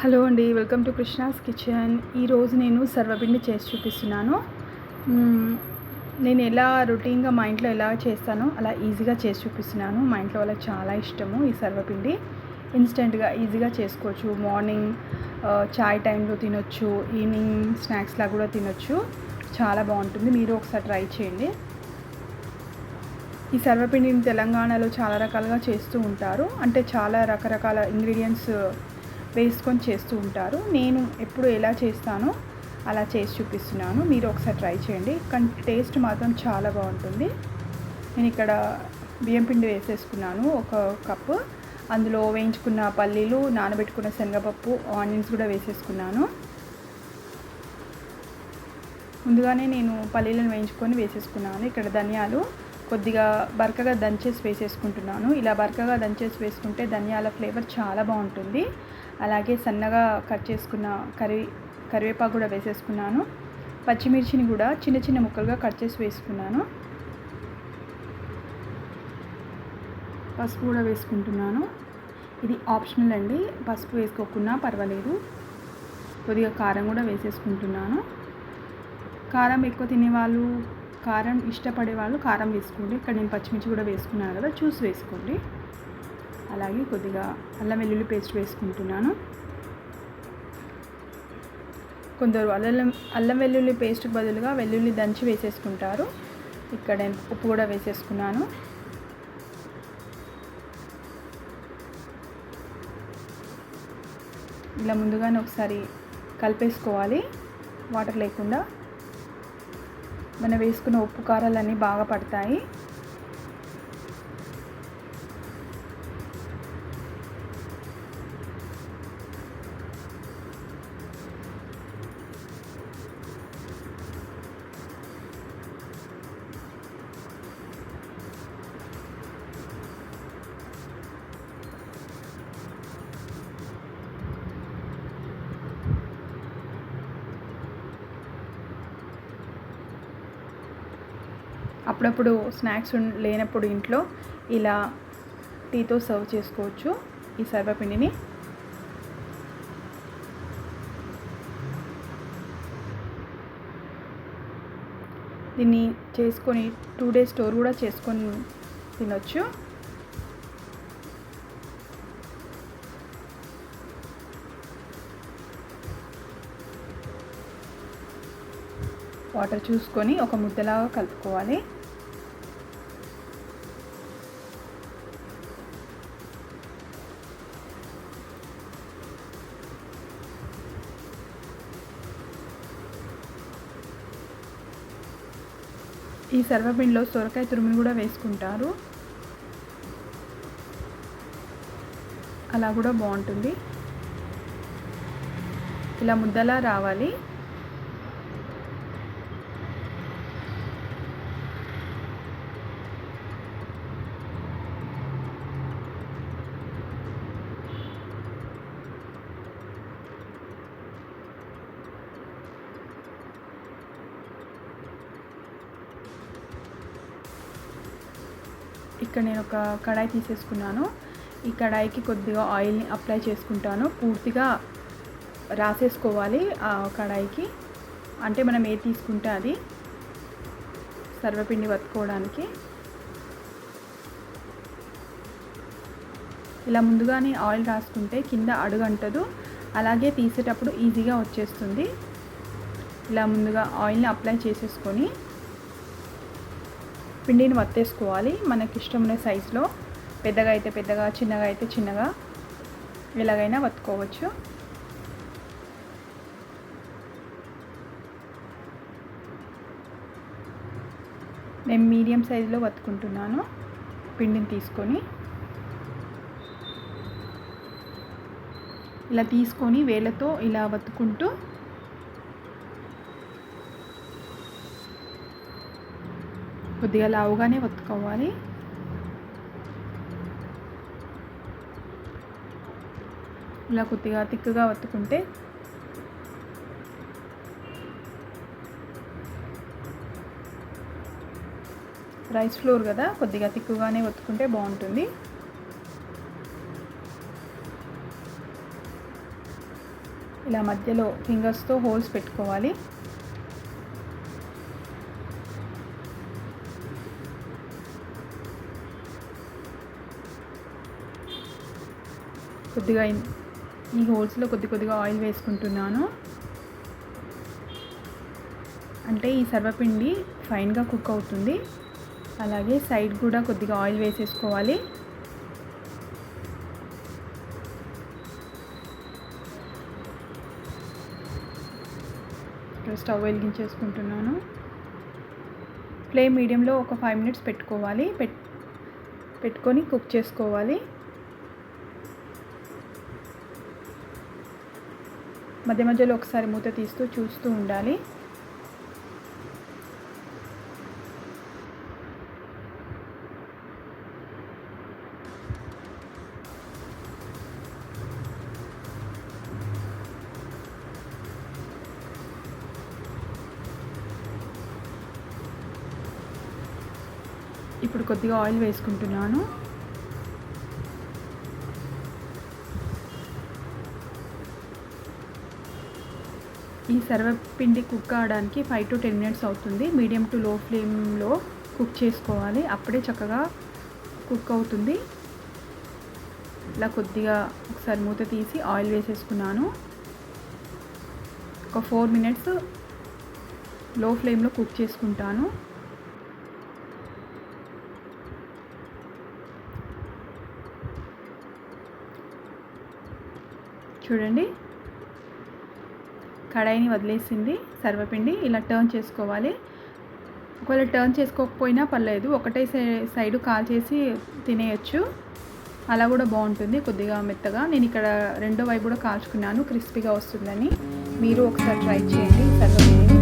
Hello అండి, welcome to Krishna's kitchen. ఈరోజు నేను సర్వపిండి చేసి చూపిస్తున్నాను. నేను ఎలా రొటీన్గా మా ఇంట్లో ఎలా చేస్తానో అలా ఈజీగా చేసి చూపిస్తున్నాను. మా ఇంట్లో వాళ్ళకి చాలా ఇష్టము ఈ సర్వపిండి. ఇన్స్టెంట్గా ఈజీగా చేసుకోవచ్చు. మార్నింగ్ చాయ్ టైంలో తినొచ్చు, ఈవినింగ్ స్నాక్స్లా కూడా తినొచ్చు. చాలా బాగుంటుంది. మీరు ఒకసారి ట్రై చేయండి. ఈ సర్వపిండిని తెలంగాణలో చాలా రకాలుగా చేస్తూ ఉంటారు. అంటే చాలా రకరకాల ఇంగ్రీడియంట్స్ వేసుకొని చేస్తూ ఉంటారు. నేను ఎప్పుడు ఎలా చేస్తానో అలా చేసి చూపిస్తున్నాను. మీరు ఒకసారి ట్రై చేయండి. కానీ టేస్ట్ మాత్రం చాలా బాగుంటుంది. నేను ఇక్కడ బియ్యం పిండి వేసేసుకున్నాను 1 కప్పు. అందులో వేయించుకున్న పల్లీలు, నానబెట్టుకున్న శనగపప్పు, ఆనియన్స్ కూడా వేసేసుకున్నాను. ముందుగానే నేను పల్లీలను వేయించుకొని వేసేసుకున్నాను. ఇక్కడ ధనియాలు కొద్దిగా బరకగా దంచేసి వేసేసుకుంటున్నాను. ఇలా బరకగా దంచేసి వేసుకుంటే ధనియాల ఫ్లేవర్ చాలా బాగుంటుంది. అలాగే సన్నగా కట్ చేసుకున్న కరివేపాకు కూడా వేసేసుకున్నాను. పచ్చిమిర్చిని కూడా చిన్న చిన్న ముక్కలుగా కట్ చేసి వేసుకున్నాను. పసుపు కూడా వేసుకుంటున్నాను. ఇది ఆప్షనల్ అండి, పసుపు వేసుకోకున్నా పర్వాలేదు. కొద్దిగా కారం కూడా వేసేసుకుంటున్నాను. కారం ఎక్కువ తినేవాళ్ళు, కారం ఇష్టపడే వాళ్ళు కారం వేసుకోండి. ఇక్కడ నేను పచ్చిమిర్చి కూడా వేసుకున్నాను కదా, చూసి వేసుకోండి. అలాగే కొద్దిగా అల్లం వెల్లుల్లి పేస్ట్ వేసుకుంటున్నాను. కొందరు అల్లం వెల్లుల్లి పేస్ట్కి బదులుగా వెల్లుల్లి దంచి వేసేసుకుంటారు. ఇక్కడ ఉప్పు కూడా వేసేసుకున్నాను. ఇలా ముందుగానే ఒకసారి కలిపేసుకోవాలి, వాటర్ లేకుండా. మనం వేసుకున్న ఉప్పు కారాలన్నీ బాగా పడతాయి. అప్పుడప్పుడు స్నాక్స్ లేనప్పుడు ఇంట్లో ఇలా టీతో సర్వ్ చేసుకోవచ్చు ఈ సర్వపిండిని. దీన్ని చేసుకొని 2 days స్టోర్ కూడా చేసుకొని తినొచ్చు. వాటర్ చూసుకొని ఒక ముద్దలాగా కలుపుకోవాలి. ఈ సర్వపిండిలో సొరకాయ తురుమును కూడా వేసుకుంటారు, అలా కూడా బాగుంటుంది. ఇలా ముద్దలా రావాలి. ఇక్కడ నేను ఒక కడాయి తీసేసుకున్నాను. ఈ కడాయికి కొద్దిగా ఆయిల్ని అప్లై చేసుకుంటాను. పూర్తిగా రాసేసుకోవాలి ఆ కడాయికి. అంటే మనం ఏది తీసుకుంటే అది సర్వపిండి వత్తుకోవడానికి. ఇలా ముందుగానే ఆయిల్ రాసుకుంటే కింద అడుగంటదు, అలాగే తీసేటప్పుడు ఈజీగా వచ్చేస్తుంది. ఇలా ముందుగా ఆయిల్ని అప్లై చేసేసుకొని పిండిని వత్తేసుకోవాలి. మనకి ఇష్టమైన సైజులో, పెద్దగా అయితే పెద్దగా, చిన్నగా అయితే చిన్నగా, ఎలాగైనా వత్తుకోవచ్చు. నేను మీడియం సైజులో వత్తుకుంటున్నాను. పిండిని తీసుకొని ఇలా తీసుకొని వేళ్ళతో ఇలా వత్తుకుంటూ కొద్దిగా లావుగానే వత్తుకోవాలి. ఇలా కొద్దిగా తిక్కుగా వత్తుకుంటే రైస్ ఫ్లోర్ కదా, కొద్దిగా తిక్కుగానే వత్తుకుంటే బాగుంటుంది. ఇలా మధ్యలో ఫింగర్స్తో హోల్స్ పెట్టుకోవాలి. కొద్దిగా ఈ హోల్స్లో కొద్దిగా ఆయిల్ వేసుకుంటున్నాను. అంటే ఈ సర్వపిండి ఫైన్గా కుక్ అవుతుంది. అలాగే సైడ్ కూడా కొద్దిగా ఆయిల్ వేసేసుకోవాలి. స్టవ్ వెలిగించేసుకుంటున్నాను. ఫ్లేమ్ మీడియంలో ఒక 5 మినిట్స్ పెట్టుకోవాలి. పెట్టుకొని కుక్ చేసుకోవాలి. మధ్య మధ్యలో ఒకసారి మూత తీస్తూ చూస్తూ ఉండాలి. ఇప్పుడు కొద్దిగా ఆయిల్ వేసుకుంటున్నాను. ఈ సర్వపిండి కుక్ కావడానికి 5 to 10 మినిట్స్ అవుతుంది. మీడియం టు లో ఫ్లేమ్లో కుక్ చేసుకోవాలి. అప్పుడే చక్కగా కుక్ అవుతుంది. ఇలా కొద్దిగా ఒకసారి మూత తీసి ఆయిల్ వేసేసుకున్నాను. ఒక 4 మినిట్స్ లో ఫ్లేమ్లో కుక్ చేసుకుంటాను. చూడండి, కడాయిని వదిలేసింది సర్వపిండి. ఇలా టర్న్ చేసుకోవాలి. ఒకవేళ టర్న్ చేసుకోకపోయినా పర్లేదు, ఒకటే సైడు కాల్చేసి తినేయచ్చు. అలా కూడా బాగుంటుంది, కొద్దిగా మెత్తగా. నేను ఇక్కడ రెండో వైపు కూడా కాల్చుకున్నాను, క్రిస్పీగా వస్తుందని. మీరు ఒకసారి ట్రై చేయండి సర్వపిండిని.